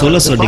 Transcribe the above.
1600